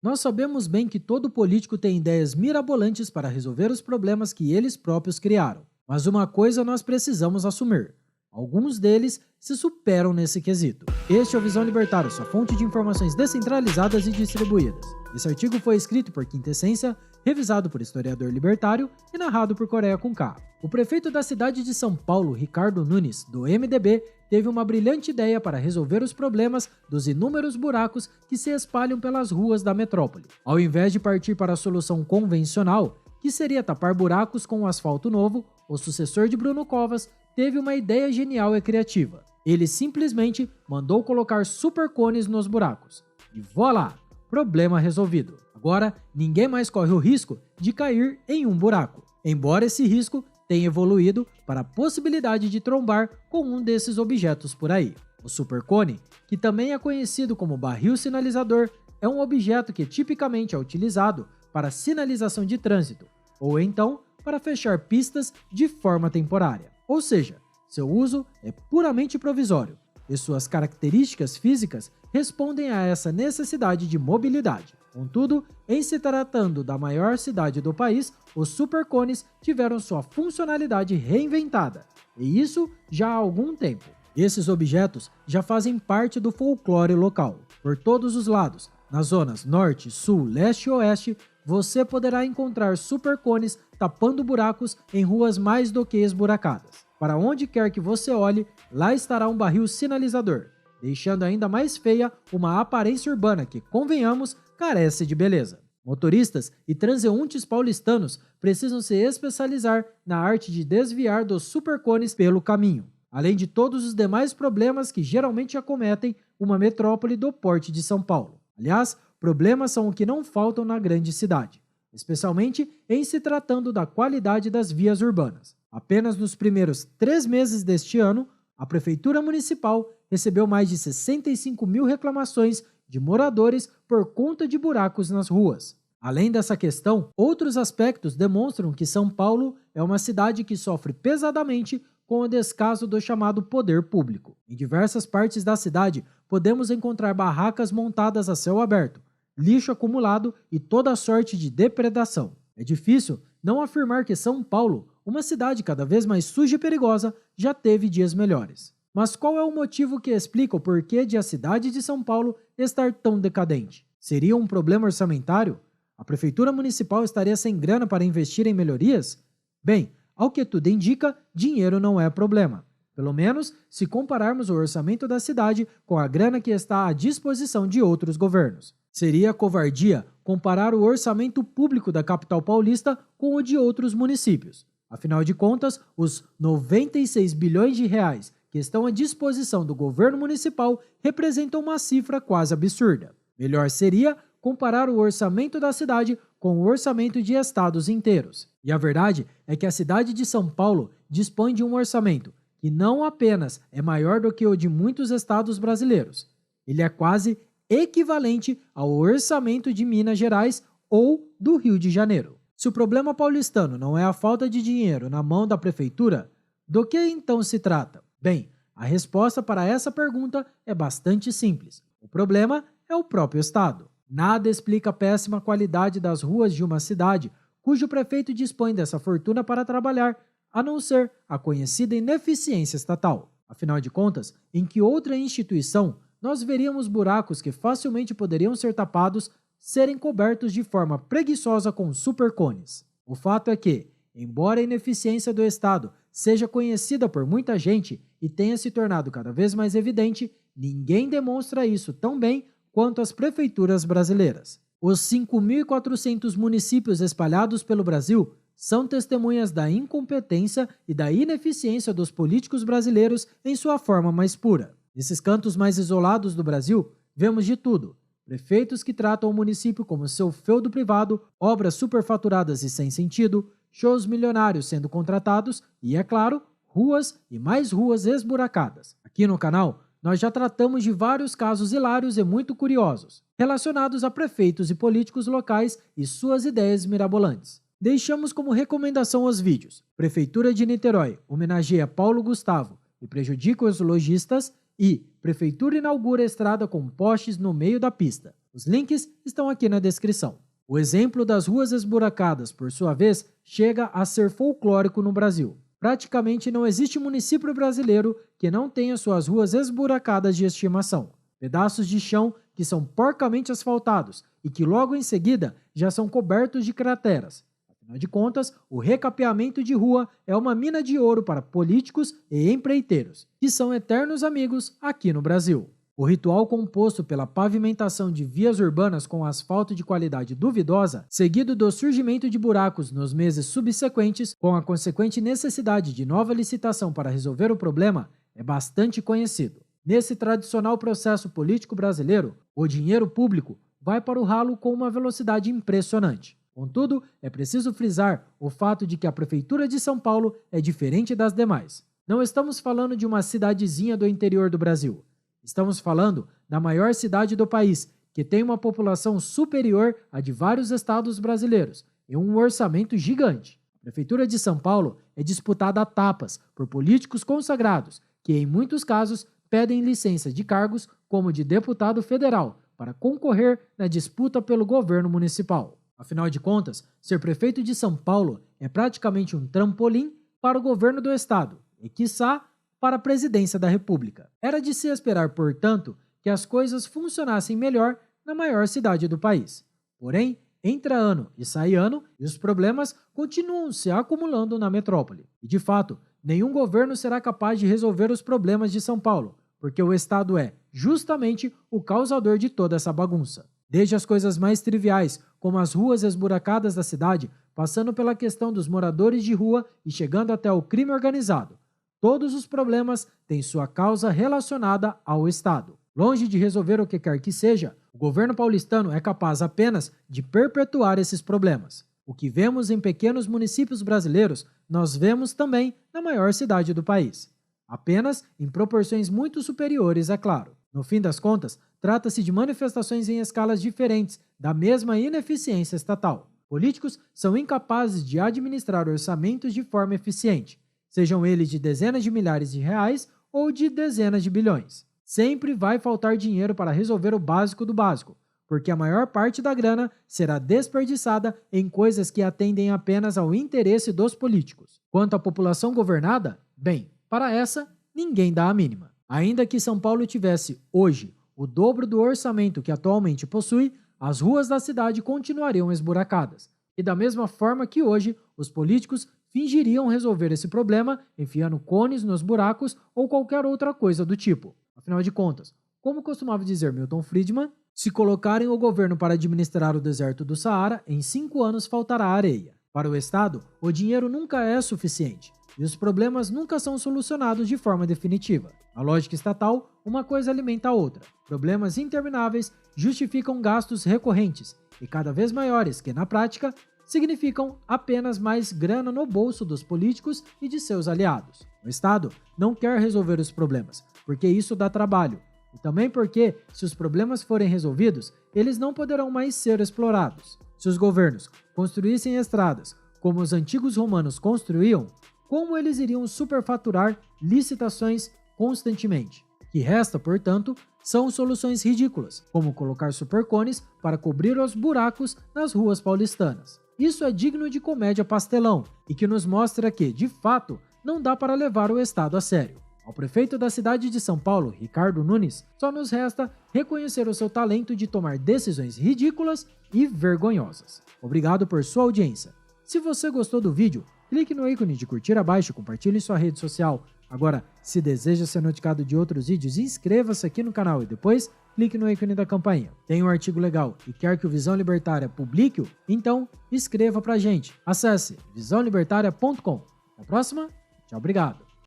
Nós sabemos bem que todo político tem ideias mirabolantes para resolver os problemas que eles próprios criaram. Mas uma coisa nós precisamos assumir: alguns deles se superam nesse quesito. Este é o Visão Libertário, sua fonte de informações descentralizadas e distribuídas. Esse artigo foi escrito por Quintessência, revisado por historiador libertário e narrado por Coreia com K. O prefeito da cidade de São Paulo, Ricardo Nunes, do MDB, teve uma brilhante ideia para resolver os problemas dos inúmeros buracos que se espalham pelas ruas da metrópole. Ao invés de partir para a solução convencional, que seria tapar buracos com um asfalto novo, o sucessor de Bruno Covas teve uma ideia genial e criativa. Ele simplesmente mandou colocar supercones nos buracos. E voilá! Problema resolvido. Agora, ninguém mais corre o risco de cair em um buraco, embora esse risco tenha evoluído para a possibilidade de trombar com um desses objetos por aí. O supercone, que também é conhecido como barril sinalizador, é um objeto que tipicamente é utilizado para sinalização de trânsito, ou então para fechar pistas de forma temporária. Ou seja, seu uso é puramente provisório e suas características físicas respondem a essa necessidade de mobilidade. Contudo, em se tratando da maior cidade do país, os supercones tiveram sua funcionalidade reinventada, e isso já há algum tempo. Esses objetos já fazem parte do folclore local. Por todos os lados, nas zonas norte, sul, leste e oeste, você poderá encontrar supercones tapando buracos em ruas mais do que esburacadas. Para onde quer que você olhe, lá estará um barril sinalizador, deixando ainda mais feia uma aparência urbana que, convenhamos, carece de beleza. Motoristas e transeuntes paulistanos precisam se especializar na arte de desviar dos supercones pelo caminho, além de todos os demais problemas que geralmente acometem uma metrópole do porte de São Paulo. Aliás, problemas são o que não faltam na grande cidade, especialmente em se tratando da qualidade das vias urbanas. Apenas nos primeiros 3 meses deste ano, a Prefeitura Municipal recebeu mais de 65 mil reclamações de moradores por conta de buracos nas ruas. Além dessa questão, outros aspectos demonstram que São Paulo é uma cidade que sofre pesadamente com o descaso do chamado poder público. Em diversas partes da cidade, podemos encontrar barracas montadas a céu aberto, lixo acumulado e toda sorte de depredação. É difícil não afirmar que São Paulo, uma cidade cada vez mais suja e perigosa, já teve dias melhores. Mas qual é o motivo que explica o porquê de a cidade de São Paulo estar tão decadente? Seria um problema orçamentário? A Prefeitura Municipal estaria sem grana para investir em melhorias? Bem, ao que tudo indica, dinheiro não é problema. Pelo menos se compararmos o orçamento da cidade com a grana que está à disposição de outros governos. Seria covardia comparar o orçamento público da capital paulista com o de outros municípios. Afinal de contas, os 96 bilhões de reais que estão à disposição do governo municipal representam uma cifra quase absurda. Melhor seria comparar o orçamento da cidade com o orçamento de estados inteiros. E a verdade é que a cidade de São Paulo dispõe de um orçamento que não apenas é maior do que o de muitos estados brasileiros, ele é quase equivalente ao orçamento de Minas Gerais ou do Rio de Janeiro. Se o problema paulistano não é a falta de dinheiro na mão da prefeitura, do que então se trata? Bem, a resposta para essa pergunta é bastante simples. O problema é o próprio Estado. Nada explica a péssima qualidade das ruas de uma cidade cujo prefeito dispõe dessa fortuna para trabalhar, a não ser a conhecida ineficiência estatal. Afinal de contas, em que outra instituição nós veríamos buracos que facilmente poderiam ser tapados serem cobertos de forma preguiçosa com supercones? O fato é que, embora a ineficiência do Estado seja conhecida por muita gente e tenha se tornado cada vez mais evidente, ninguém demonstra isso tão bem quanto as prefeituras brasileiras. Os 5.400 municípios espalhados pelo Brasil são testemunhas da incompetência e da ineficiência dos políticos brasileiros em sua forma mais pura. Nesses cantos mais isolados do Brasil, vemos de tudo: prefeitos que tratam o município como seu feudo privado, obras superfaturadas e sem sentido, shows milionários sendo contratados e, é claro, ruas e mais ruas esburacadas. Aqui no canal, nós já tratamos de vários casos hilários e muito curiosos, relacionados a prefeitos e políticos locais e suas ideias mirabolantes. Deixamos como recomendação os vídeos Prefeitura de Niterói homenageia Paulo Gustavo e prejudica os lojistas e Prefeitura inaugura estrada com postes no meio da pista. Os links estão aqui na descrição. O exemplo das ruas esburacadas, por sua vez, chega a ser folclórico no Brasil. Praticamente não existe município brasileiro que não tenha suas ruas esburacadas de estimação. Pedaços de chão que são porcamente asfaltados e que logo em seguida já são cobertos de crateras. Afinal de contas, o recapeamento de rua é uma mina de ouro para políticos e empreiteiros, que são eternos amigos aqui no Brasil. O ritual composto pela pavimentação de vias urbanas com asfalto de qualidade duvidosa, seguido do surgimento de buracos nos meses subsequentes, com a consequente necessidade de nova licitação para resolver o problema, é bastante conhecido. Nesse tradicional processo político brasileiro, o dinheiro público vai para o ralo com uma velocidade impressionante. Contudo, é preciso frisar o fato de que a Prefeitura de São Paulo é diferente das demais. Não estamos falando de uma cidadezinha do interior do Brasil. Estamos falando da maior cidade do país, que tem uma população superior à de vários estados brasileiros e um orçamento gigante. A Prefeitura de São Paulo é disputada a tapas por políticos consagrados, que em muitos casos pedem licença de cargos como de deputado federal para concorrer na disputa pelo governo municipal. Afinal de contas, ser prefeito de São Paulo é praticamente um trampolim para o governo do estado e, quiçá, para a presidência da República. Era de se esperar, portanto, que as coisas funcionassem melhor na maior cidade do país. Porém, entra ano e sai ano e os problemas continuam se acumulando na metrópole. E, de fato, nenhum governo será capaz de resolver os problemas de São Paulo, porque o estado é, justamente, o causador de toda essa bagunça. Desde as coisas mais triviais, como as ruas esburacadas da cidade, passando pela questão dos moradores de rua e chegando até o crime organizado. Todos os problemas têm sua causa relacionada ao Estado. Longe de resolver o que quer que seja, o governo paulistano é capaz apenas de perpetuar esses problemas. O que vemos em pequenos municípios brasileiros, nós vemos também na maior cidade do país. Apenas em proporções muito superiores, é claro. No fim das contas, trata-se de manifestações em escalas diferentes da mesma ineficiência estatal. Políticos são incapazes de administrar orçamentos de forma eficiente, sejam eles de dezenas de milhares de reais ou de dezenas de bilhões. Sempre vai faltar dinheiro para resolver o básico do básico, porque a maior parte da grana será desperdiçada em coisas que atendem apenas ao interesse dos políticos. Quanto à população governada, bem, para essa, ninguém dá a mínima. Ainda que São Paulo tivesse, hoje, o dobro do orçamento que atualmente possui, as ruas da cidade continuariam esburacadas. E da mesma forma que hoje, os políticos fingiriam resolver esse problema enfiando cones nos buracos ou qualquer outra coisa do tipo. Afinal de contas, como costumava dizer Milton Friedman, se colocarem o governo para administrar o deserto do Saara, em 5 anos faltará areia. Para o Estado, o dinheiro nunca é suficiente e os problemas nunca são solucionados de forma definitiva. Na lógica estatal, uma coisa alimenta a outra. Problemas intermináveis justificam gastos recorrentes e cada vez maiores que, na prática, significam apenas mais grana no bolso dos políticos e de seus aliados. O Estado não quer resolver os problemas, porque isso dá trabalho, e também porque, se os problemas forem resolvidos, eles não poderão mais ser explorados. Se os governos construíssem estradas como os antigos romanos construíam, como eles iriam superfaturar licitações constantemente? O que resta, portanto, são soluções ridículas, como colocar supercones para cobrir os buracos nas ruas paulistanas. Isso é digno de comédia pastelão e que nos mostra que, de fato, não dá para levar o Estado a sério. Ao prefeito da cidade de São Paulo, Ricardo Nunes, só nos resta reconhecer o seu talento de tomar decisões ridículas e vergonhosas. Obrigado por sua audiência. Se você gostou do vídeo, clique no ícone de curtir abaixo e compartilhe em sua rede social. Agora, se deseja ser notificado de outros vídeos, inscreva-se aqui no canal e depois clique no ícone da campainha. Tem um artigo legal e quer que o Visão Libertária publique-o? Então, escreva pra gente. Acesse visãolibertaria.com. Até a próxima. Tchau, obrigado.